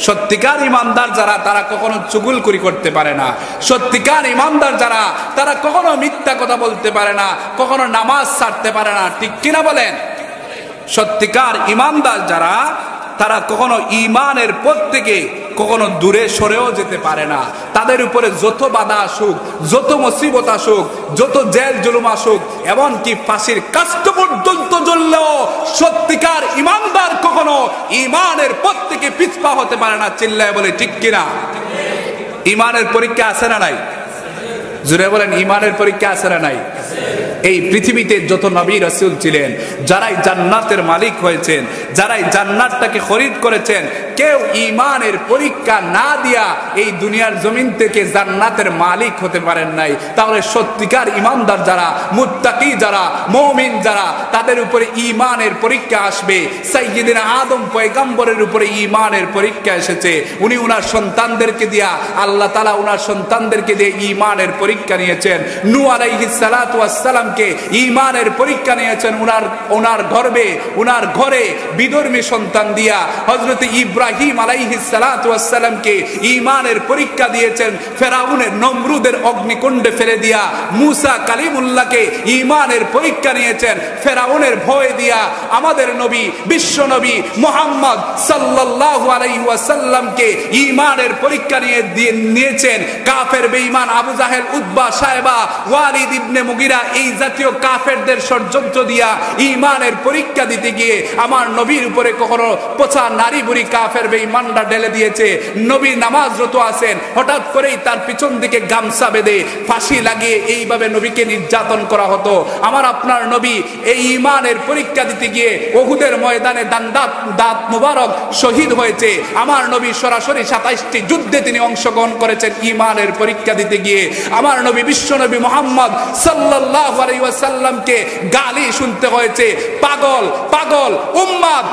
সত্যিকার ইমানদার যারা তারা কখনো চুগলখড়ি করতে পারে না। সত্যিকার ইমানদার যারা তারা কখনো মিথ্যা কথা বলতে পারে না, কখনো নামাজ ছাড়তে পারে না। ঠিক কিনা বলেন? সত্যিকার ইমানদার যারা তারা কখনো ঈমানের পথ থেকে কখনো দূরে সরেও যেতে পারে না। তাদের উপরে যত বাধা আসুক, যত মুসিবত আসুক, যত জেল জুলুম আসুক, এমনকি ফাঁসির কাস্ট পর্যন্ত জ্বললেও সত্যিকার ইমানদার কখনো ঈমানের পথ থেকে পিছপা হতে পারে না। চিল্লায় বলে ঠিক কিনা? ঈমানের পরীক্ষা আছে না নাই? জোরে বলেন, ঈমানের পরীক্ষা আছে না নাই? এই পৃথিবীতে যত নবী রাসূল ছিলেন, যারাই জান্নাতের মালিক হয়েছেন, যারাই জান্নাতটাকে খরিদ করেছেন, কেউ ঈমানের পরীক্ষা না দিয়া এই দুনিয়ার জমিন থেকে জান্নাতের মালিক হতে পারেন নাই। তাহলে সত্যিকার ইমানদার যারা, মুত্তাকি যারা, মুমিন যারা, তাদের উপরে ঈমানের পরীক্ষা আসবে। সাইয়্যিদিনা আদম পয়গম্বরের উপরে ঈমানের পরীক্ষা এসেছে। উনি উনার সন্তানদেরকে দিয়া, আল্লাহ তাআলা উনার সন্তানদেরকে দিয়ে ঈমানের পরীক্ষা নিয়েছেন। নূহ আলাইহিস সালাতু ওয়াস সালামকে ঈমানের পরীক্ষা নিয়েছেন উনার গর্ভে, উনার ঘরে বিধর্মী সন্তান দিয়া। হযরত ইব্রাহিম আলাইহিস সালাতু ওয়াস সালামকে ঈমানের পরীক্ষা দিয়েছেন ফেরাউনের, নমরুদের অগ্নিকুণ্ডে ফেলে দিয়া। মুসা কালিমুল্লাহকে ঈমানের পরীক্ষা নিয়েছেন ফেরাউনের ভয় দিয়া। আমাদের নবী, বিশ্ব নবী মুহাম্মদ সাল্লাল্লাহু আলাইহি ওয়াসাল্লামকে ঈমানের পরীক্ষা নিয়েছেন কাফের বেঈমান আবু জাহেল, উতবা, শায়বা, ওয়ালিদ ইবনে মুগিরা, এই জাতীয় কাফেরদের ষড়যন্ত্র দিয়া ঈমানের পরীক্ষা দিতে গিয়ে আমার নবীর উপরে কখনো পচা নারী বুড়ি কাফের বেঈমানরা ঢেলে দিয়েছে। নবী নামাজরত আছেন, হঠাৎ করেই তার পিছন দিকে গামছা বেঁধে ফাঁসি লাগিয়ে এইভাবে নবীকে নির্যাতন করা হতো। আমার আপনার নবী এই ঈমানের পরীক্ষা দিতে গিয়ে উহুদের ময়দানে দাঁত মুবারক শহীদ হয়েছে। আমার নবী সরাসরি 27টি যুদ্ধে তিনি অংশগ্রহণ করেছেন ঈমানের পরীক্ষা দিতে গিয়ে। আমার নবী বিশ্ব নবী মুহাম্মদ সাল্লাল্লাহু আলাইহি ওয়াসাল্লামকে গালি শুনতে হয়েছে, পাগল পাগল উম্মাদ,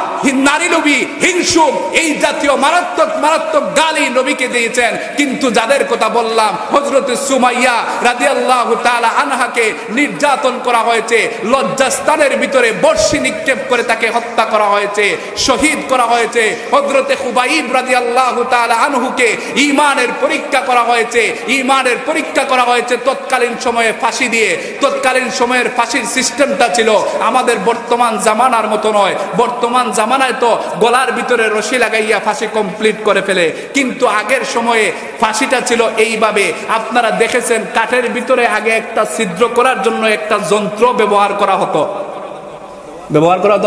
নারী নবী, হিংসুক, এই জাতীয় মারাত্মক মারাত্মক গালি নবীকে দিয়েছেন। কিন্তু যাদের কথা বললাম, হযরত সুমাইয়া রাদিয়াল্লাহু তাআলা আনহাকে নির্যাতন করা হয়েছে, লজ্জাস্থানের ভিতরে বর্ষি নিক্ষেপ করে তাকে হত্যা করা হয়েছে, শহীদ করা হয়েছে। হযরত খুবাইব রাদিয়াল্লাহু তাআলা আনহুকে ঈমানের পরীক্ষা করা হয়েছে, ঈমানের পরীক্ষা করা হয়েছে তৎকালীন সময়ে ফাঁসি দিয়ে। তৎকালীন সময়ের ফাঁসির সিস্টেমটা ছিল আমাদের বর্তমান জামানার মতো নয়। বর্তমান জামানায় তো গলার ভিতরে রশি লাগাইয়া ফাঁসি কমপ্লিট করে ফেলে, কিন্তু আগের সময়ে ফাঁসিটা ছিল এইভাবে। আপনারা দেখেছেন কাঠের ভিতরে আগে একটা ছিদ্র করার জন্য একটা যন্ত্র ব্যবহার করা হতো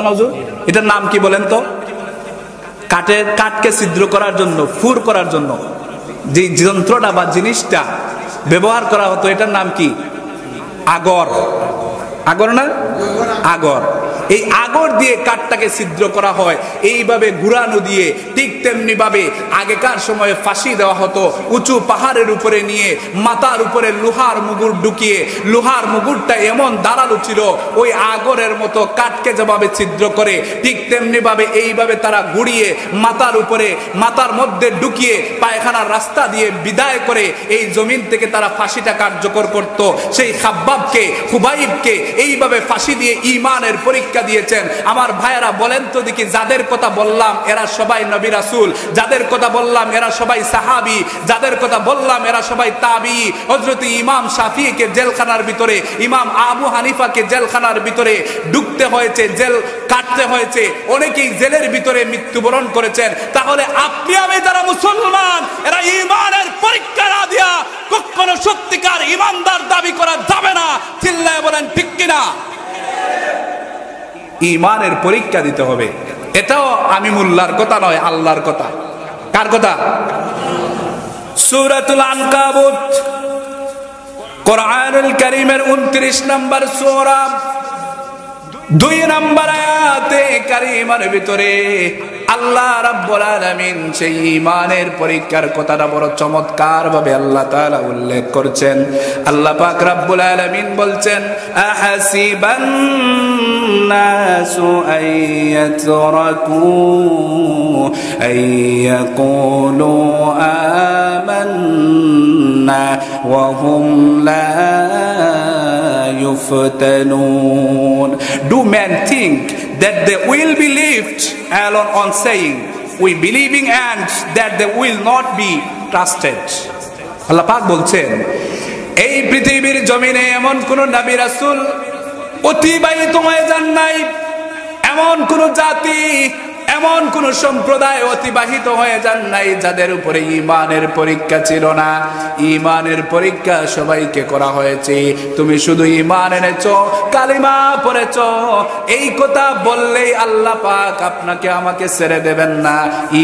না হুজুর? এটার নাম কি বলেন তো? কাঠকে ছিদ্র করার জন্য, ফুর করার জন্য যে যন্ত্রটা বা জিনিসটা ব্যবহার করা হতো, এটার নাম কি? আগর। আগর না? আগর। এই আগর দিয়ে কাঠটাকে ছিদ্র করা হয়, এইভাবে ঘুরানো দিয়ে। ঠিক তেমনি ভাবে আগেকার সময়ে ফাঁসি দেওয়া হতো উঁচু পাহাড়ের উপরে নিয়ে, মাথার উপরে লোহার মুগুর ঢুকিয়ে। লোহার মুগুরটা এমন ধারালো ছিল, ওই আগরের মতো কাঠকে যেভাবে ছিদ্র করে ঠিক তেমনি ভাবে এইভাবে তারা ঘুরিয়ে মাথার উপরে, মাথার মধ্যে ঢুকিয়ে পায়খানার রাস্তা দিয়ে বিদায় করে এই জমিন থেকে তারা ফাঁসিটা কার্যকর করত। সেই খাব্বাবকে, খুবাইবকে এইভাবে ফাঁসি দিয়ে ঈমানের পরীক্ষা দিয়েছেন। আমার ভাইয়েরা বলেন তো দেখি, যাদের কথা বললাম এরা সবাই নবী রাসূল, যাদের কথা বললাম এরা সবাই সাহাবী, যাদের কথা বললাম এরা সবাই তাবী। হযরত ইমাম শাফিঈকে জেলখানার ভিতরে, ইমাম আবু হানিফাকে জেলখানার ভিতরে ঢুকতে হয়েছে, জেল কাটতে হয়েছে, অনেকেই জেলের ভিতরে মৃত্যুবরণ করেছেন। তাহলে আপনি আমি যারা মুসলমান, এরা ঈমানের পরীক্ষা না দিয়া কখনো সত্যিকার ঈমানদার দাবি করা যাবে না। চিল্লায় বলেন ঠিক কিনা? ঈমানের পরীক্ষা দিতে হবে। এটাও আমি মোল্লার কথা নয়, আল্লাহর কথা। কার কথা? সূরাতুল আনকাবুত, কোরআনুল কারীমের 29 নম্বর সূরা, 2 নম্বর আয়াতে কারীমার ভিতরে আল্লাহ রাব্বুল আলামিন সেই ঈমানের পরীক্ষার কথাটা বড় চমৎকার ভাবে আল্লাহ তাআলা উল্লেখ করছেন। আল্লাহ পাক রাব্বুল আলামিন বলছেন, আহাসিবান নাসু আইয়াতরাকু আইয়াকুলু আমান্না ওয়া হুম লা yuftanun. Do men think that they will be left alone on saying, we believing and that they will not be trusted. আল্লাহ পাক বলছেন এই পৃথিবীর জমিনে এমন কোন নবী রাসূল অতিবাহিত হয়ে যান নাই, এমন কোন জাতি, এমন কোন সম্প্রদায় অতিবাহিত হয়ে যান নাই যাদের উপরে ঈমানের পরীক্ষা ছিল না। ঈমানের পরীক্ষা সবাইকে করা হয়েছে। তুমি শুধু ঈমান এনেছো, কালিমা পড়েছো, এই কথা বললেই আল্লাহ পাক আপনাকে আমাকে ছেড়ে দেবেন না,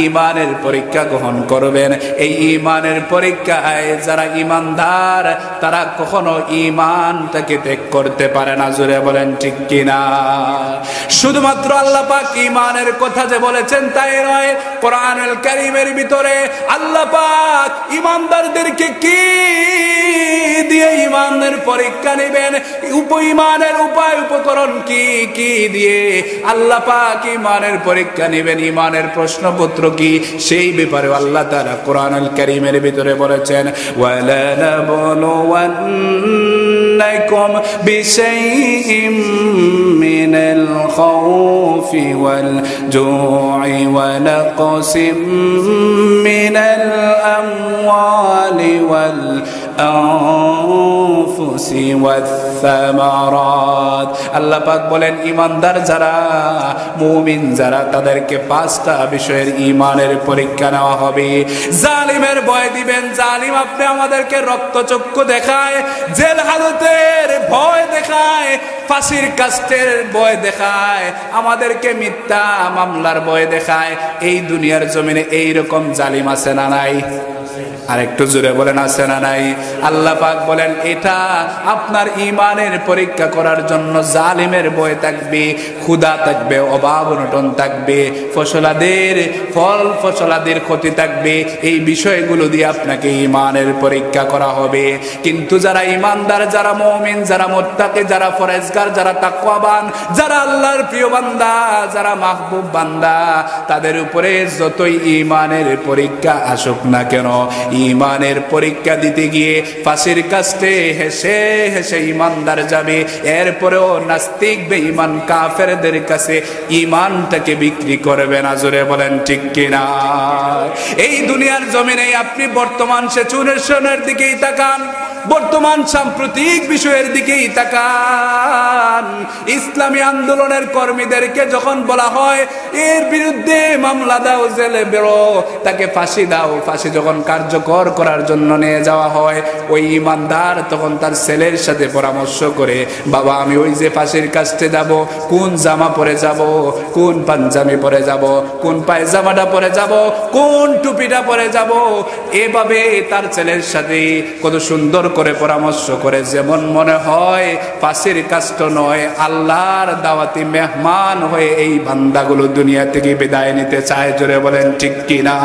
ঈমানের পরীক্ষা গ্রহণ করবেন। এই ঈমানের পরীক্ষায় যারা ঈমানদার তারা কখনো ঈমানটাকে ত্যাগ করতে পারে না। জোরে বলেন ঠিক কিনা? শুধুমাত্র আল্লাহ পাক ঈমানের কথা যে বলেছেন তাই নয়, কোরআনুল কারীমের ভিতরে আল্লাহ পাক ঈমানদারদেরকে কি দিয়ে ঈমানের পরীক্ষা নেবেন, ঈমানের উপায় উপকরণ কি কি দিয়ে আল্লাহ পাক ঈমানের পরীক্ষা নেবেন, ঈমানের প্রশ্নপত্র কি, সেই ব্যাপারে আল্লাহ তাআলা কোরআনুল কারীমের ভিতরে বলেছেন ওয়ালা নাবলুওয়ান্নাকুম বিশাইইম মিনাল খাউফি ওয়াল জু'i ওয়া নাকসিম মিনাল আমওয়ালি ওয়াল আনফুসি ওয়াস সামারাত। আল্লাহ পাক বলেন ঈমানদার যারা, মুমিন যারা, তাদেরকে পাঁচটা বিষয়ের ঈমানের পরীক্ষা নেওয়া হবে। জালিমের ভয় দিবেন, জালিম আপনি আমাদেরকে রক্তচক্ষু দেখায়, জেল হাজতের ভয় দেখায়, ফাঁসির কাস্টের ভয় দেখায়, আমাদেরকে মিথ্যা মামলার ভয় দেখায়। এই দুনিয়ার জমিনে এইরকম জালিম আছে না নাই? আর একটু জোরে বলেন আছে না নাই? আল্লাহ পাক বলেন এটা আপনার ঈমানের পরীক্ষা করার জন্য। জালিমের ভয় থাকবে, ক্ষুধা থাকবে, অভাব অনটন থাকবে, ফসলাদের ক্ষতি থাকবে। এই বিষয়গুলো দিয়ে আপনাকে ঈমানের পরীক্ষা করা হবে। কিন্তু যারা ঈমানদার, যারা মুমিন, যারা মুত্তাকি, যারা ফরেজগার, যারা তাকওয়াবান, যারা আল্লাহর প্রিয় বান্দা, যারা মাহবুব বান্দা, তাদের উপরে যতই ঈমানের পরীক্ষা আসুক না কেন, ঈমানের পরীক্ষা দিতে গিয়ে ফাঁসির কাস্টে হেসে হেসে ঈমানদার যাবে। এরপরেও নাস্তিক বেঈমান কাফেরদের কাছে ঈমানটাকে বিক্রি করবে না। জোরে বলেন ঠিক কিনা? এই দুনিয়ার জমিনে আপনি বর্তমান সিচুয়েশনের দিকেই তাকান, বর্তমান সাম্প্রতিক বিষয়ের দিকেই তাকান। ইসলামী আন্দোলনের কর্মীদেরকে যখন বলা হয় এর বিরুদ্ধে মামলা দাও, জেলে বেরো, তাকে ফাঁসি দাও, ফাঁসি যখন কার্যকর করার জন্য নিয়ে যাওয়া হয়, ওই ঈমানদার তখন তার ছেলের সাথে পরামর্শ করে, বাবা আমি ওই যে ফাঁসির কাছে যাব, কোন জামা পরে যাব, কোন পাঞ্জাবি পরে যাব, কোন পায়জামাটা পরে যাব, কোন টুপিটা পরে যাব, এভাবে তার ছেলের সাথে কত সুন্দর করে পরামর্শ করে যেমন মনে হয় ফাঁসির কাষ্ট নয়, আল্লাহর দাওয়াতি মেহমান হয়ে এই বান্দাগুলো দুনিয়া থেকে বিদায় নিতে চায়। জোরে বলেন ঠিক কিনা?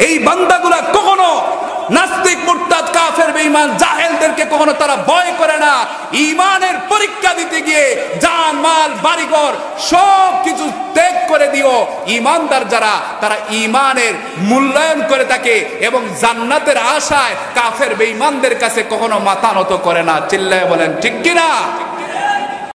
এই বান্দাগুলা কখনো নাস্তিক, মুরতাদ, কাফের, বেঈমান, জাহেলদেরকে কখনো তারা ভয় করে না। ঈমানের পরীক্ষা দিতে গিয়ে জান মাল বাড়িঘর সব কিছু ত্যাগ করে দিও। ঈমানদার যারা, তারা ঈমানের মূল্যায়ন করে থাকে এবং জান্নাতের আশায় কাফের বেঈমানদের কাছে কখনো মাথা নত করে না। চিল্লায় বলেন ঠিক কিনা?